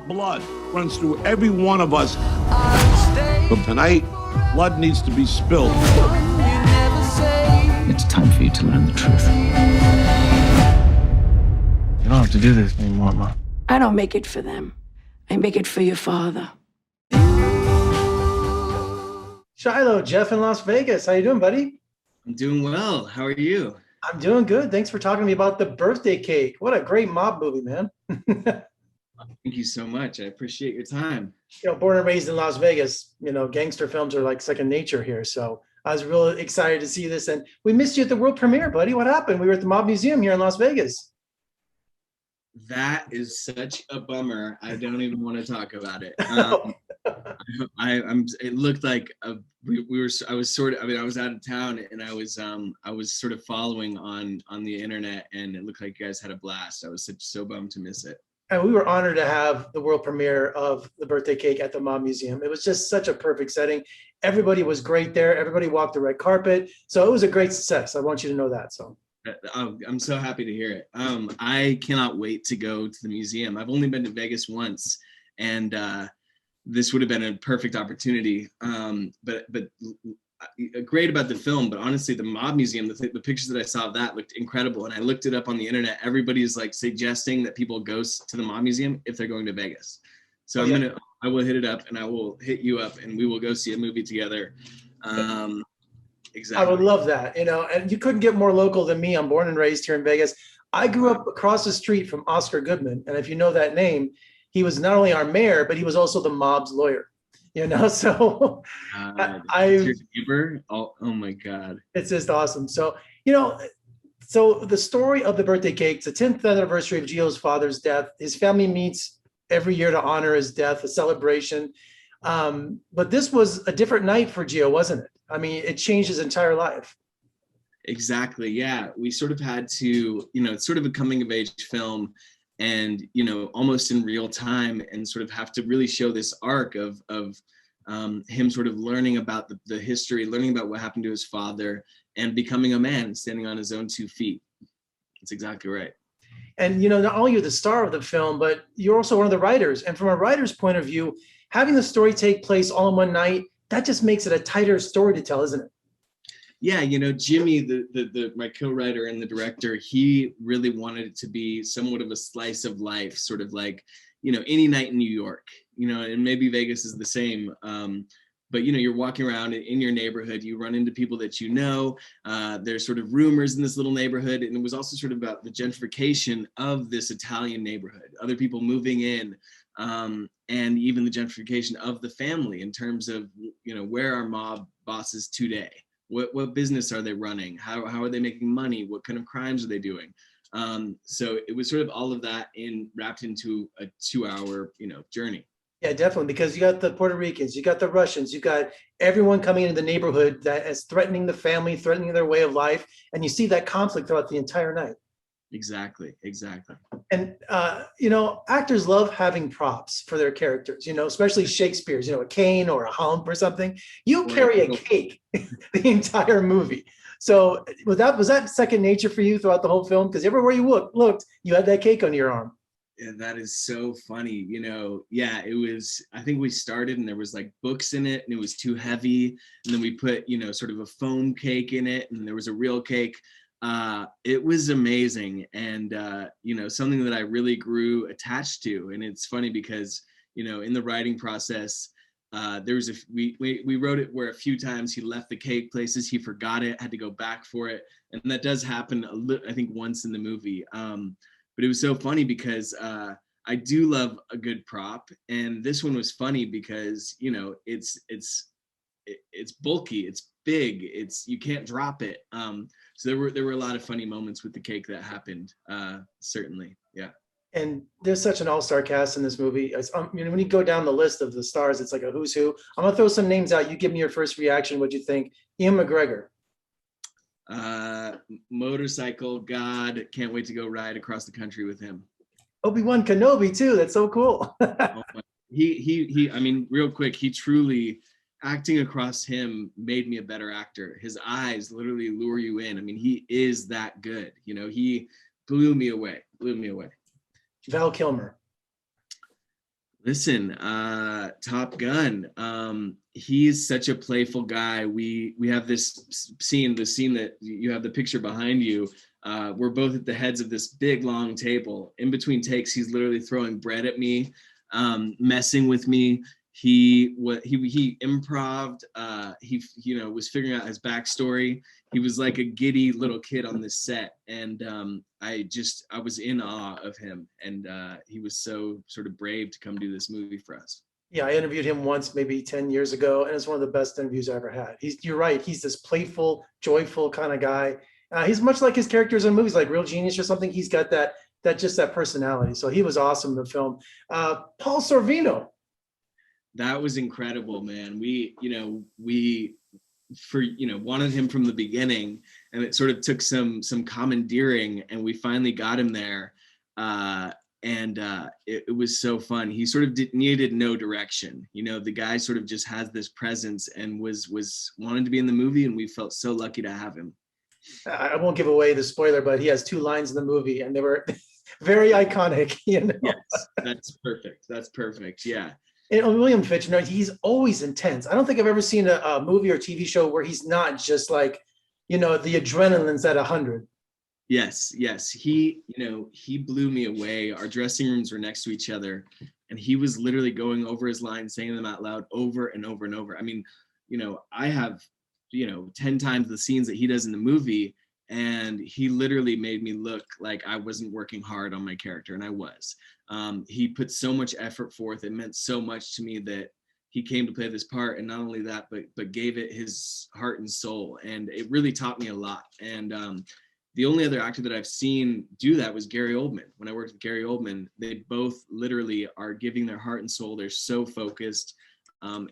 mob blood runs through every one of us. So tonight, blood needs to be spilled. It's time for you to learn the truth. You don't have to do this anymore, Mom. I don't make it for them. I make it for your father. Shiloh, Jeff in Las Vegas. How you doing, buddy? I'm doing well. How are you? I'm doing good. Thanks for talking to me about The Birthday Cake. What a great mob movie, man. Thank you so much. I appreciate your time. Born and raised in Las Vegas, gangster films are like second nature here. So I was really excited to see this. And we missed you at the world premiere, buddy. What happened? We were at the Mob Museum here in Las Vegas. That is such a bummer. I don't even want to talk about it. It looked like I was out of town, and I was sort of following on the internet, and it looked like you guys had a blast. I was so bummed to miss it. And we were honored to have the world premiere of The Birthday Cake at the Mob Museum. It was just such a perfect setting. Everybody was great there. Everybody walked the red carpet. So it was a great success. I want you to know that. So I'm so happy to hear it. I cannot wait to go to the museum. I've only been to Vegas once, and this would have been a perfect opportunity. But great about the film, but honestly, the Mob Museum, the pictures that I saw of that looked incredible. And I looked it up on the internet. Everybody is like suggesting that people go to the Mob Museum if they're going to Vegas. So I will hit it up, and I will hit you up, and we will go see a movie together. Exactly. I would love that, and you couldn't get more local than me. I'm born and raised here in Vegas. I grew up across the street from Oscar Goodman. And if you know that name, he was not only our mayor, but he was also the mob's lawyer, so your neighbor? Oh my God. It's just awesome. So, so the story of The Birthday Cake, it's the 10th anniversary of Gio's father's death. His family meets every year to honor his death, a celebration. But this was a different night for Gio, wasn't it? I mean, it changed his entire life. Exactly. Yeah. We sort of had to, it's sort of a coming of age film, and, almost in real time, and sort of have to really show this arc of him sort of learning about the history, learning about what happened to his father, and becoming a man, standing on his own 2 feet. That's exactly right. And, not only you're the star of the film, but you're also one of the writers. And from a writer's point of view, having the story take place all in one night, that just makes it a tighter story to tell, isn't it? Yeah, Jimmy, my co-writer and the director, he really wanted it to be somewhat of a slice of life, sort of like, any night in New York, and maybe Vegas is the same. But, you're walking around in your neighborhood, you run into people that there's sort of rumors in this little neighborhood. And it was also sort of about the gentrification of this Italian neighborhood, other people moving in, and even the gentrification of the family in terms of, where are mob bosses today? What business are they running? How are they making money? What kind of crimes are they doing? So it was sort of all of that wrapped into a 2-hour, journey. Yeah, definitely. Because you got the Puerto Ricans, you got the Russians, you got everyone coming into the neighborhood that is threatening the family, threatening their way of life. And you see that conflict throughout the entire night. Exactly. And, actors love having props for their characters, especially Shakespeare's, a cane or a hump or something. You carry a cake the entire movie. So was that second nature for you throughout the whole film? Because everywhere you looked, you had that cake on your arm. Yeah, that is so funny. Yeah, it was, I think we started and there was like books in it and it was too heavy. And then we put, sort of a foam cake in it, and there was a real cake. It was amazing, and something that I really grew attached to. And it's funny because in the writing process, there was we wrote it where a few times he left the cake places, he forgot it, had to go back for it, and that does happen I think once in the movie. But it was so funny because I do love a good prop, and this one was funny because it's bulky, it's big, you can't drop it. So there were a lot of funny moments with the cake that happened. Certainly, yeah. And there's such an all-star cast in this movie. When you go down the list of the stars, it's like a who's who. I'm gonna throw some names out. You give me your first reaction. What you think? Ian McGregor. Motorcycle god. Can't wait to go ride across the country with him. Obi-Wan Kenobi too. That's so cool. He. I mean, real quick. He truly. Acting across him made me a better actor. His eyes literally lure you in. I mean, he is that good. He blew me away. Val Kilmer. Listen, Top Gun. He's such a playful guy. We have this scene, the scene that you have the picture behind you. We're both at the heads of this big long table. In between takes, he's literally throwing bread at me, messing with me. He improved. He was figuring out his backstory. He was like a giddy little kid on this set, and I was in awe of him. And he was so sort of brave to come do this movie for us. Yeah, I interviewed him once, maybe 10 years ago, and it's one of the best interviews I ever had. You're right. He's this playful, joyful kind of guy. He's much like his characters in movies, like Real Genius or something. He's got that personality. So he was awesome in the film. Paul Sorvino. That was incredible, man. We wanted him from the beginning, and it sort of took some commandeering, and we finally got him there. It was so fun. He sort of needed no direction. The guy sort of just has this presence and was wanted to be in the movie, and we felt so lucky to have him. I won't give away the spoiler, but he has 2 lines in the movie, and they were very iconic. Yes, that's perfect. That's perfect. Yeah. And William Fichtner, he's always intense. I don't think I've ever seen a movie or TV show where he's not just like, the adrenaline's at 100. Yes. He blew me away. Our dressing rooms were next to each other, and he was literally going over his lines, saying them out loud over and over and over. I mean, I have, 10 times the scenes that he does in the movie, and he literally made me look like I wasn't working hard on my character, and I was. He put so much effort forth. It meant so much to me that he came to play this part, and not only that, but gave it his heart and soul, and it really taught me a lot. And the only other actor that I've seen do that was Gary Oldman. When I worked with Gary Oldman, they both literally are giving their heart and soul. They're so focused.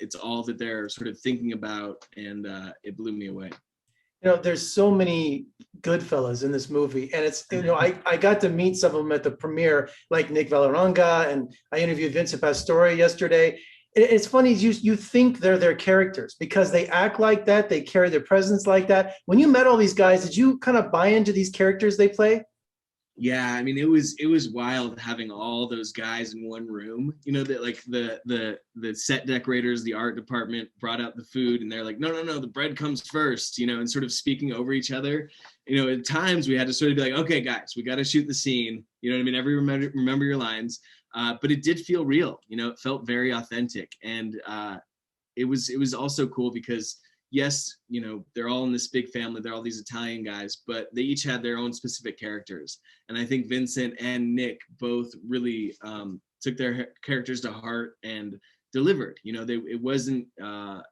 It's all that they're sort of thinking about, and it blew me away. There's so many good fellas in this movie, and it's, I got to meet some of them at the premiere, like Nick Vallelonga, and I interviewed Vincent Pastore yesterday. It's funny, you think they're their characters because they act like that, they carry their presence like that. When you met all these guys, did you kind of buy into these characters they play? Yeah, I mean, it was wild having all those guys in one room. That like the set decorators, the art department brought out the food, and they're like, no, the bread comes first, and sort of speaking over each other. At times we had to sort of be like, okay, guys, we got to shoot the scene. You know what I mean? Remember your lines. But it did feel real. It felt very authentic, and it was also cool because yes, they're all in this big family. They're all these Italian guys, but they each had their own specific characters. And I think Vincent and Nick both really took their characters to heart and delivered. It wasn't a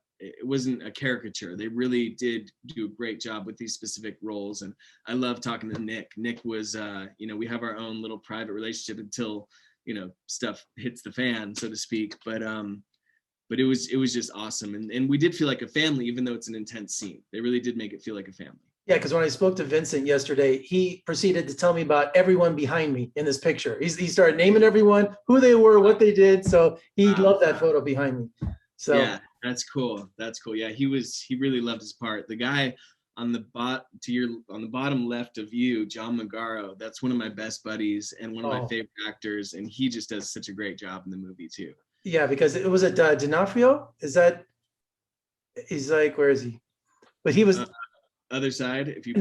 caricature. They really did do a great job with these specific roles. And I love talking to Nick. Nick was, we have our own little private relationship until, stuff hits the fan, so to speak. But it was just awesome. And we did feel like a family, even though it's an intense scene. They really did make it feel like a family. Yeah, because when I spoke to Vincent yesterday, he proceeded to tell me about everyone behind me in this picture. He started naming everyone, who they were, what they did. So he loved that photo behind me. So yeah, that's cool. Yeah, he really loved his part. The guy on the bottom left of you, John Magaro, that's one of my best buddies and one of my favorite actors, and he just does such a great job in the movie too. Yeah, because it was at D'Onofrio. He's like, where is he? But he was other side. If you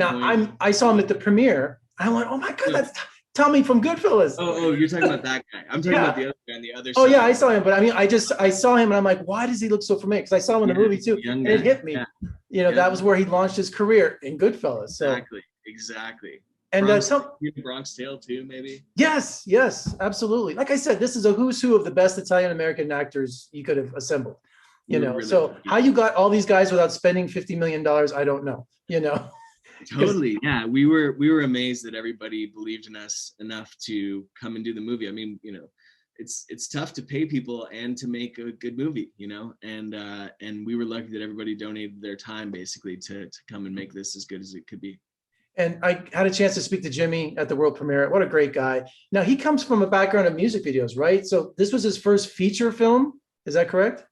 I saw him at the premiere. I went, oh my God, that's Tommy from Goodfellas. Oh, you're talking about that guy. I'm talking about the other guy on the other side. Oh yeah, I saw him, but I mean, I saw him and I'm like, why does he look so familiar? Because I saw him in the movie too, and it hit me. Yeah. That was where he launched his career in Goodfellas. So. Exactly. And Bronx Tale too, maybe. Yes, absolutely. Like I said, this is a who's who of the best Italian American actors you could have assembled. Really so lucky. How you got all these guys without spending $50 million, I don't know. Totally. Yeah, we were amazed that everybody believed in us enough to come and do the movie. I mean, it's tough to pay people and to make a good movie, and we were lucky that everybody donated their time basically to come and make this as good as it could be. And I had a chance to speak to Jimmy at the world premiere. What a great guy. Now, he comes from a background of music videos, right? So this was his first feature film. Is that correct?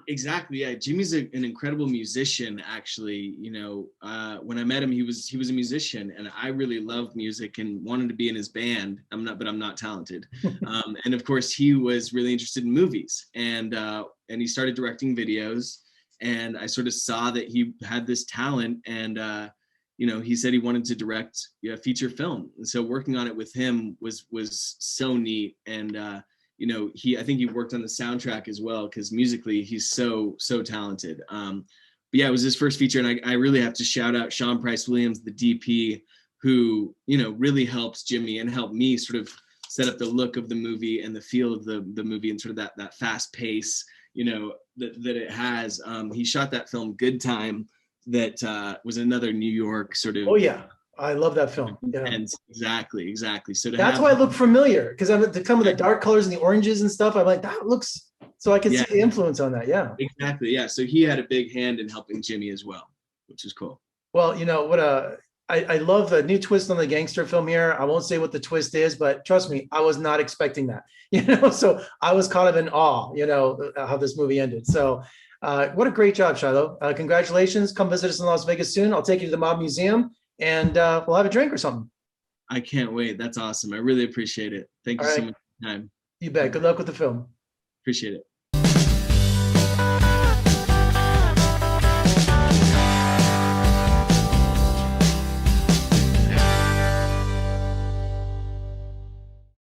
Exactly. Yeah. Jimmy's an incredible musician, actually. When I met him, he was a musician, and I really loved music and wanted to be in his band. I'm not talented. And of course he was really interested in movies, and he started directing videos, and I sort of saw that he had this talent, and he said he wanted to direct a feature film. And so working on it with him was so neat. And I think he worked on the soundtrack as well, because musically he's so talented. But yeah, it was his first feature, and I really have to shout out Sean Price Williams, the DP, who really helped Jimmy and helped me sort of set up the look of the movie and the feel of the movie, and sort of that fast pace that it has. He shot that film Good Time, that was another New York sort of. Oh yeah, I love that film. Yeah. And exactly. So that's why I look familiar, because I'm to come with the dark colors and the oranges and stuff. I'm like, that looks, so I can see the influence on that. Yeah. Exactly. Yeah. So he had a big hand in helping Jimmy as well, which is cool. Well, I love the new twist on the gangster film here. I won't say what the twist is, but trust me, I was not expecting that. So I was kind of in awe, how this movie ended. So what a great job, Shiloh. Congratulations. Come visit us in Las Vegas soon. I'll take you to the Mob Museum, and we'll have a drink or something. I can't wait. That's awesome. I really appreciate it. Thank you so much for your time. You bet. Good luck with the film. Appreciate it.